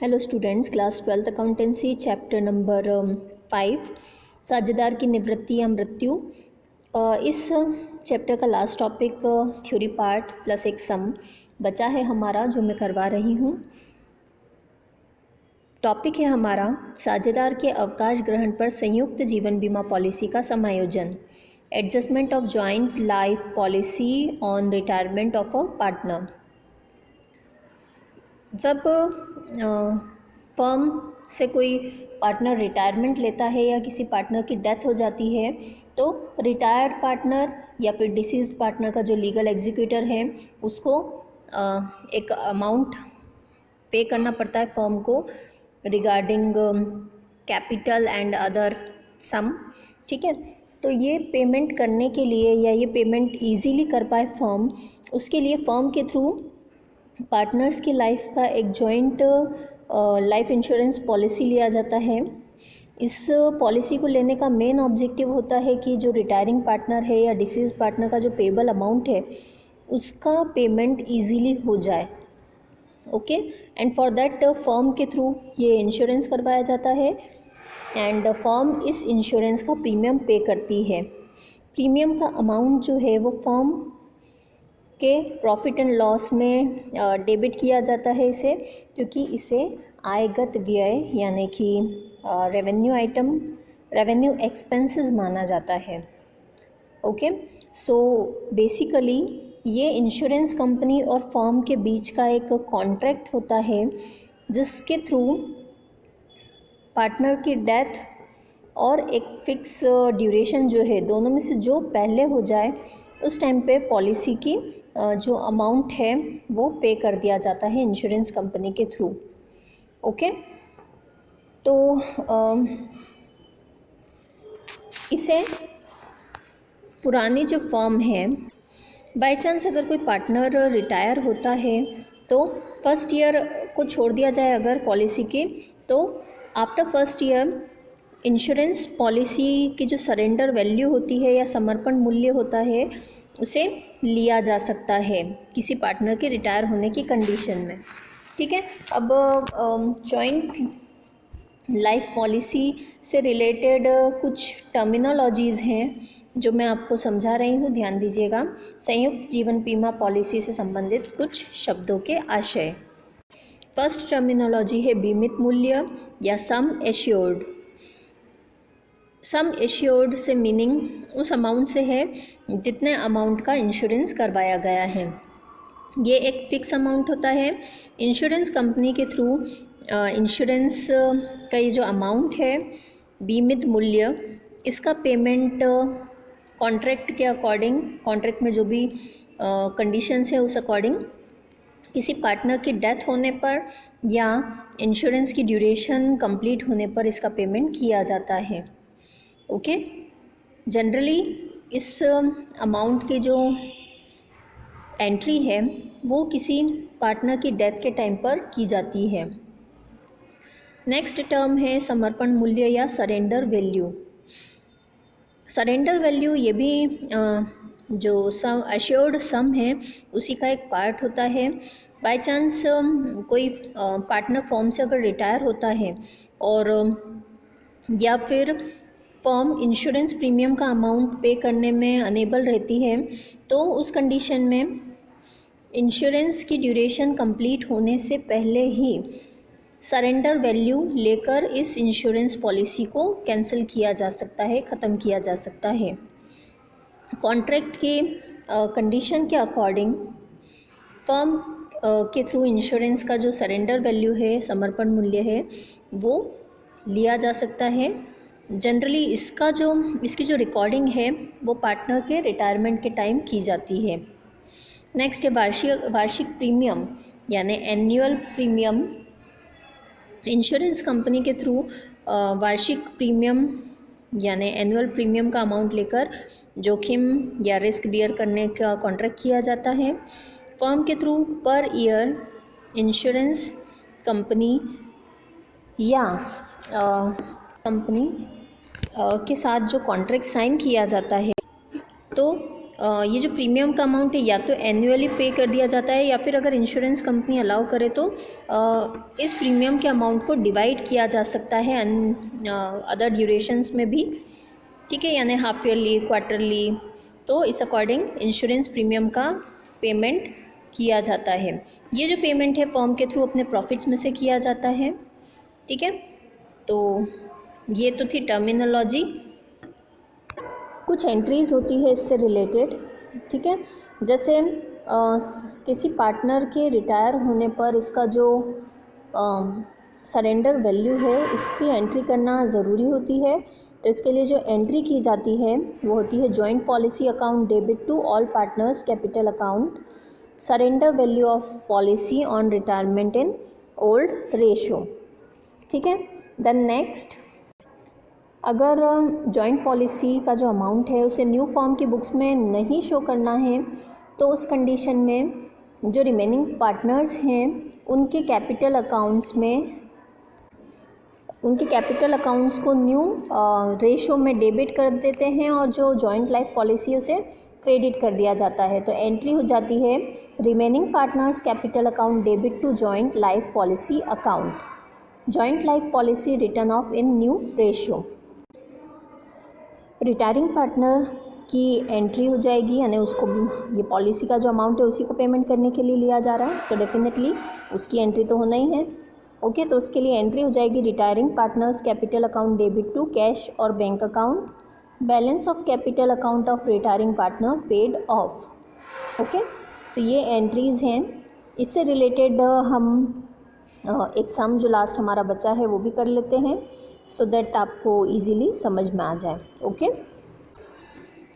Hello students, class 12th accountancy chapter number 5 साझेदार की निवृत्ति या मृत्यु। इस चैप्टर का last topic theory part plus एक सम बचा है हमारा, जो मैं करवा रही हूँ। टॉपिक है हमारा साझेदार के अवकाश ग्रहण पर संयुक्त जीवन बीमा पॉलिसी का समायोजन, adjustment of joint life policy on retirement of a partner. जब फर्म से कोई पार्टनर रिटायरमेंट लेता है या किसी पार्टनर की डेथ हो जाती है, तो रिटायर्ड पार्टनर या फिर डिसीज्ड पार्टनर का जो लीगल एग्जीक्यूटर है उसको एक अमाउंट पे करना पड़ता है फर्म को रिगार्डिंग कैपिटल एंड अदर सम। ठीक है, तो ये पेमेंट करने के लिए या ये पेमेंट इजीली कर पाए फर्म, उसके लिए फर्म के थ्रू पार्टनर्स की लाइफ का एक जॉइंट लाइफ इंश्योरेंस पॉलिसी लिया जाता है। इस पॉलिसी को लेने का मेन ऑब्जेक्टिव होता है कि जो रिटायरिंग पार्टनर है या डिसीज पार्टनर का जो पेबल अमाउंट है उसका पेमेंट इजीली हो जाए। Okay, and for that firm के थ्रू ये इंश्योरेंस करवाया जाता है एंड फर्म इस इंश्योरेंस का प्रीमियम पे करती है। प्रीमियम का अमाउंट जो है वो फर्म के प्रॉफिट एंड लॉस में डेबिट किया जाता है इसे, क्योंकि इसे आयगत व्यय यानी कि रेवेन्यू आइटम, रेवेन्यू एक्सपेंसेस माना जाता है। ओके, सो बेसिकली ये इंश्योरेंस कंपनी और फर्म के बीच का एक कॉन्ट्रैक्ट होता है जिसके थ्रू पार्टनर की डेथ और एक फिक्स ड्यूरेशन जो है, दोनों में से जो पहले हो जाए उस टाइम पे पॉलिसी की जो अमाउंट है वो पे कर दिया जाता है इंश्योरेंस कंपनी के थ्रू। ओके, तो इसे पुरानी जो फर्म है, बाय चांस अगर कोई पार्टनर रिटायर होता है तो फर्स्ट ईयर को छोड़ दिया जाए अगर पॉलिसी के, तो after first year insurance policy की जो सरेंडर वैल्यू होती है या समर्पण मूल्य होता है उसे लिया जा सकता है किसी पार्टनर के रिटायर होने की कंडीशन में। ठीक है, अब जॉइंट लाइफ पॉलिसी से रिलेटेड कुछ टर्मिनोलॉजीज़ हैं जो मैं आपको समझा रही हूँ, ध्यान दीजिएगा। संयुक्त जीवन बीमा पॉलिसी से संबंधित कुछ शब्दों के आशय। फर्स्ट टर्मिनोलॉजी है बीमित मूल्य या सम एश्योर्ड। सम एश्योर्ड से मीनिंग उस अमाउंट से है जितने अमाउंट का इंश्योरेंस करवाया गया है। ये एक फिक्स अमाउंट होता है। इंश्योरेंस कंपनी के थ्रू इंश्योरेंस का ये जो अमाउंट है बीमित मूल्य, इसका पेमेंट कॉन्ट्रैक्ट के अकॉर्डिंग, कॉन्ट्रैक्ट में जो भी कंडीशंस है उस अकॉर्डिंग किसी पार्टनर की डेथ होने पर या इंश्योरेंस की ड्यूरेशन कंप्लीट होने पर इसका पेमेंट किया जाता है। ओके, जनरली इस अमाउंट की जो एंट्री है वो किसी पार्टनर की डेथ के टाइम पर की जाती है। नेक्स्ट टर्म है समर्पण मूल्य या सरेंडर वैल्यू। सरेंडर वैल्यू ये भी जो सम एश्योर्ड सम है उसी का एक पार्ट होता है। बाय चांस कोई पार्टनर फर्म से अगर रिटायर होता है और या फिर फर्म इंश्योरेंस प्रीमियम का अमाउंट पे करने में अनेबल रहती है, तो उस कंडीशन में इंश्योरेंस की ड्यूरेशन कंप्लीट होने से पहले ही सरेंडर वैल्यू लेकर इस इंश्योरेंस पॉलिसी को कैंसिल किया जा सकता है, ख़त्म किया जा सकता है। कॉन्ट्रैक्ट के कंडीशन के अकॉर्डिंग फर्म के थ्रू इंश्योरेंस का जो सरेंडर वैल्यू है, समर्पण मूल्य है, वो लिया जा सकता है। जनरली इसकी जो रिकॉर्डिंग है वो पार्टनर के रिटायरमेंट के टाइम की जाती है। नेक्स्ट है वार्षिक प्रीमियम यानी एनुअल प्रीमियम। इंश्योरेंस कंपनी के थ्रू वार्षिक प्रीमियम यानी एनुअल प्रीमियम का अमाउंट लेकर जोखिम या रिस्क बियर करने का कॉन्ट्रैक्ट किया जाता है। फर्म के through per year insurance company या कंपनी के साथ जो कॉन्ट्रैक्ट साइन किया जाता है, तो ये जो प्रीमियम का अमाउंट है या तो एनुअली पे कर दिया जाता है या फिर अगर इंश्योरेंस कंपनी अलाउ करे तो इस प्रीमियम के अमाउंट को डिवाइड किया जा सकता है अदर ड्यूरेशंस में भी, ठीक है, यानी हाफ ईयरली, क्वार्टरली। तो इस अकॉर्डिंग इंश्योरेंस प्रीमियम का पेमेंट किया जाता है। ये जो पेमेंट है फर्म के थ्रू अपने प्रॉफिट्स में से किया जाता है, ठीक है। तो ये तो थी टर्मिनोलॉजी। कुछ एंट्रीज़ होती है इससे रिलेटेड, ठीक है। जैसे किसी पार्टनर के रिटायर होने पर इसका जो सरेंडर वैल्यू है इसकी एंट्री करना ज़रूरी होती है। तो इसके लिए जो एंट्री की जाती है वो होती है joint policy account debit to all partners capital account, surrender value of policy on retirement in old ratio, ठीक है। देन नेक्स्ट, अगर जॉइंट पॉलिसी का जो अमाउंट है उसे न्यू फर्म की बुक्स में नहीं शो करना है तो उस कंडीशन में जो रिमेनिंग पार्टनर्स हैं उनके कैपिटल अकाउंट्स को न्यू रेशो में डेबिट कर देते हैं और जो जॉइंट लाइफ पॉलिसी उसे क्रेडिट कर दिया जाता है। तो एंट्री हो जाती है remaining partners capital account debit to joint life policy account, joint life policy written of in new ratio. Retiring partner की एंट्री हो जाएगी, यानी उसको ये पॉलिसी का जो अमाउंट है उसी को पेमेंट करने के लिए लिया जा रहा है, तो डेफिनेटली उसकी एंट्री तो होना ही है, ओके। तो उसके लिए एंट्री हो जाएगी retiring partners capital account debit to cash और bank account, balance of capital account of retiring partner paid off, okay. तो ये एंट्रीज़ हैं। इससे रिलेटेड हम एक सम जो लास्ट हमारा बचा है वो भी कर लेते हैं सो दैट आपको इजीली समझ में आ जाए, ओके।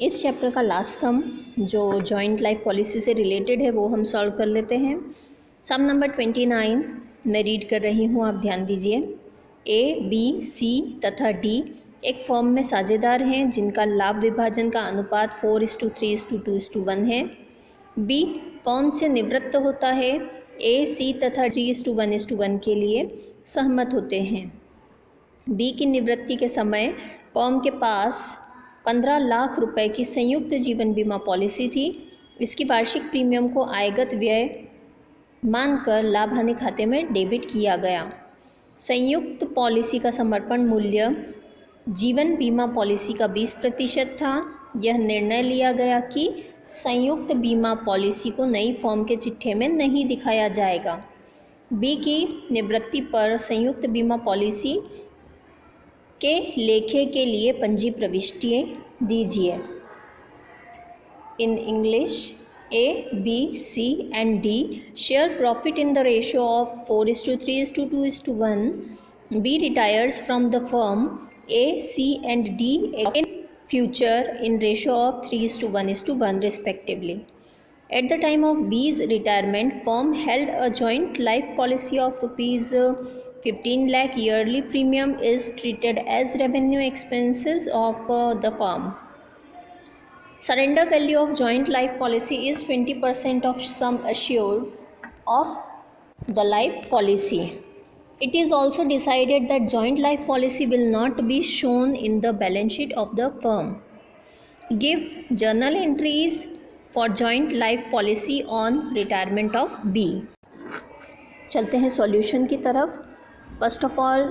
इस चैप्टर का लास्ट सम जो जॉइंट लाइफ पॉलिसी से रिलेटेड है वो हम सॉल्व कर लेते हैं। सम नंबर 29 मैं रीड कर रही हूँ, आप ध्यान दीजिए। ए, बी, सी तथा डी एक फर्म में साझेदार हैं जिनका लाभ विभाजन का अनुपात 4:3:2:1 है। बी फर्म से निवृत्त होता है। ए, सी तथा 3:1:1 के लिए सहमत होते हैं। बी की निवृत्ति के समय फर्म के पास 15 लाख रुपए की संयुक्त जीवन बीमा पॉलिसी थी। इसकी वार्षिक प्रीमियम को आयगत व्यय मानकर लाभ हानि खाते में डेबिट किया गया। संयुक्त पॉलिसी का समर्पण मूल्य जीवन बीमा पॉलिसी का 20% था। यह निर्णय लिया गया कि संयुक्त बीमा पॉलिसी को नई फर्म के चिट्ठे में नहीं दिखाया जाएगा। बी की निवृत्ति पर संयुक्त बीमा पॉलिसी के लेखे के लिए पंजी प्रविष्टियाँ दीजिए। In English, A, B, C and D share profit in the ratio of 4:3:2:1. B retires from the firm. A, C and D in future in ratio of 3:1:1 respectively. At the time of B's retirement, firm held a joint life policy of rupees 15 lakh. Yearly premium is treated as revenue expenses of the firm. Surrender value of joint life policy is 20% of sum assured of the life policy. It is also decided that joint life policy will not be shown in the balance sheet of the firm. Give journal entries for joint life policy on retirement of B. चलते हैं solution की तरफ। First of all,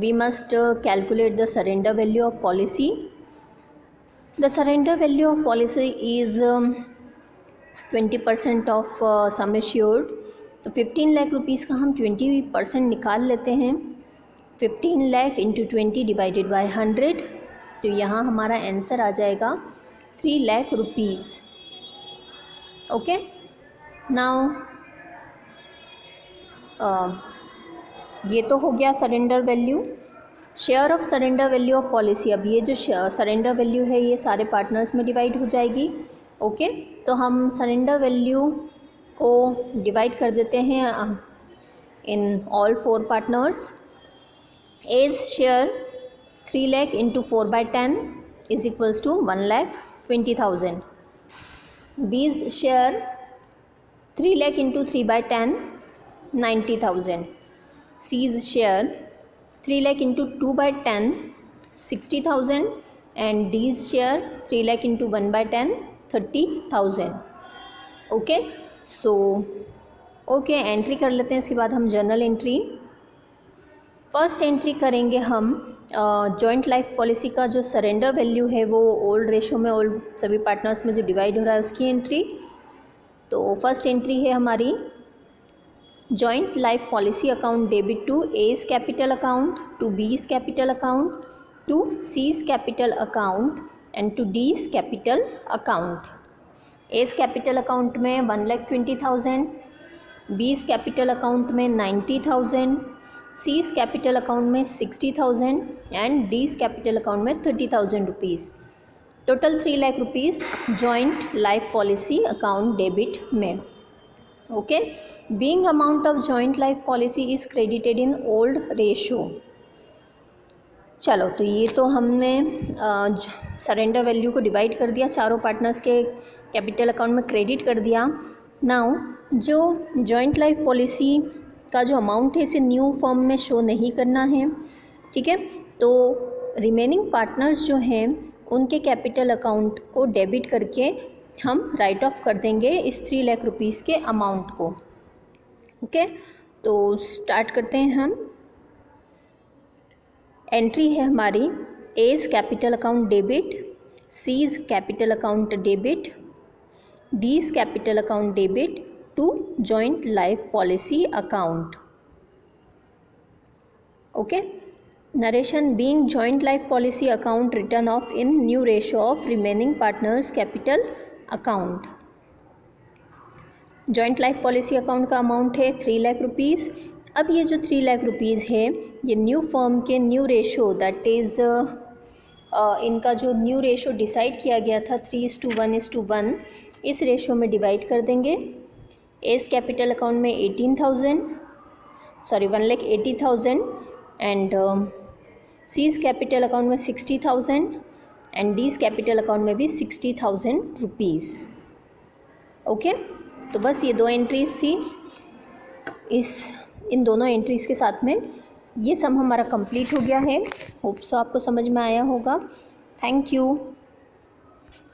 we must calculate the surrender value of policy. The surrender value of policy is 20% of sum assured. तो 15 lakh rupees का हम 20% निकाल लेते हैं। 15 लाख इंटू 20 डिवाइडेड बाय 100, तो यहाँ हमारा आंसर आ जाएगा 3 लाख रुपीज़, ओके। नाउ ये तो हो गया surrender value. Share of surrender value of policy, अब ये जो सरेंडर वैल्यू है ये सारे पार्टनर्स में डिवाइड हो जाएगी, ओके। तो हम सरेंडर वैल्यू को डिवाइड कर देते हैं in all 4 partners. A's share 3 lakh into 4/10 is equals to 1,20,000। B's share 3 lakh into 3/10 90,000। C's share 3 lakh into 2/10 60,000 and D's share 3 lakh into 1/10 30,000। Okay, so okay entry कर लेते हैं। इसके बाद हम जर्नल एंट्री फर्स्ट एंट्री करेंगे हम जॉइंट लाइफ पॉलिसी का जो सरेंडर वैल्यू है वो ओल्ड रेशो में, ओल्ड सभी पार्टनर्स में जो डिवाइड हो रहा है उसकी एंट्री। तो फर्स्ट एंट्री है हमारी joint life policy account debit to A's capital account, to B's capital account, to C's capital account and to D's capital account. A's capital account में 1,20,000, बी's कैपिटल अकाउंट में 90,000, सी's capital account में 60,000 and डी's capital account में 30,000 rupees. Total 3 lakh rupees joint life policy account debit में। Okay, being amount of joint life policy is credited in old ratio. चलो, तो ये तो हमने सरेंडर वैल्यू को डिवाइड कर दिया, चारों पार्टनर्स के कैपिटल अकाउंट में क्रेडिट कर दिया। नाउ जो जॉइंट लाइफ पॉलिसी का जो अमाउंट है इसे न्यू फॉर्म में शो नहीं करना है, ठीक है। तो रिमेनिंग पार्टनर्स जो हैं उनके कैपिटल अकाउंट को डेबिट करके हम राइट ऑफ कर देंगे इस 3 लाख रुपीज़ के अमाउंट को। ओके, तो स्टार्ट करते हैं हम। एंट्री है हमारी A's capital account debit, C's capital account debit, D's capital account debit to joint life policy account. Okay, narration being joint life policy account return of in new ratio of remaining partners capital account. Joint life policy account का amount है 3 lakh rupees. अब ये जो 3 lakh rupees है ये new firm के new ratio that is इनका जो न्यू रेशो डिसाइड किया गया था 3:1:1 इस रेशो में डिवाइड कर देंगे। ए's कैपिटल अकाउंट में 1,80,000 एंड सी's कैपिटल अकाउंट में 60,000 एंड डी's कैपिटल अकाउंट में भी 60,000 रुपीज़। ओके, तो बस ये 2 एंट्रीज़ थी। इन दोनों एंट्रीज़ के साथ में ये सम हमारा कंप्लीट हो गया है। होप सो आपको समझ में आया होगा। Thank you.